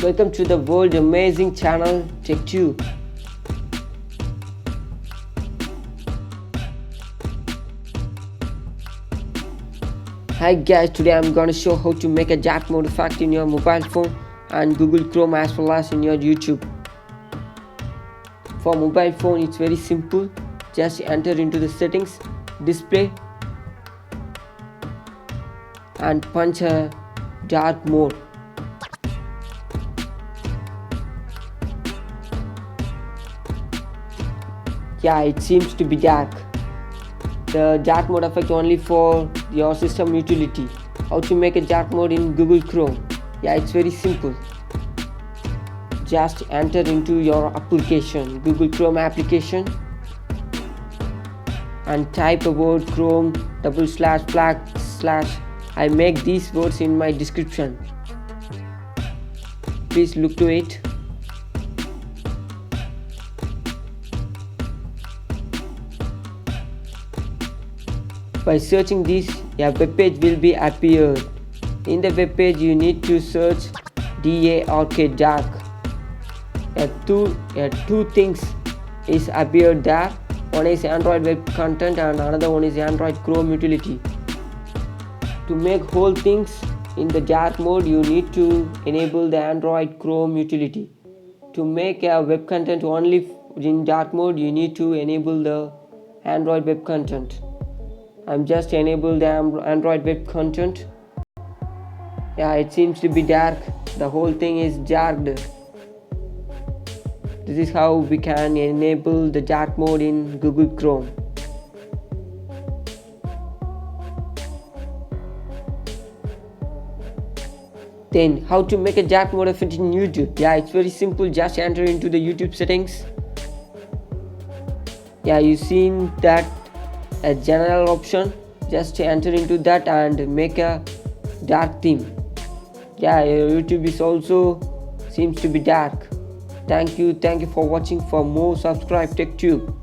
Welcome to the world amazing channel TechTube. Hi guys, today I'm gonna show how to make a dark mode effect in your mobile phone and Google Chrome as well as in your YouTube. For mobile phone it's very simple. Just enter into the settings, display, and punch a dark mode. Yeah, it seems to be dark. The dark mode effect only for your system utility. How to make a dark mode in Google Chrome? Yeah, it's very simple. Just enter into your application, Google Chrome application, and type a word Chrome // I make these words in my description. Please look to it. By searching this, a web page will be appeared. In the web page, you need to search DARK dark. Two things is appeared there. One is Android web content and another one is Android Chrome utility. To make whole things in the dark mode, you need to enable the Android Chrome utility. To make a web content only in dark mode, you need to enable the Android web content. I'm just enable the Android web content. Yeah, it seems to be dark. The whole thing is dark. This is how we can enable the dark mode in Google Chrome. Then how to make a dark mode effect in YouTube? Yeah, it's very simple. Just enter into the YouTube settings. Yeah, you seen that a general option. Just enter into that and make a dark theme. Yeah, YouTube is also seems to be dark. Thank you for watching. For more, subscribe TechTube.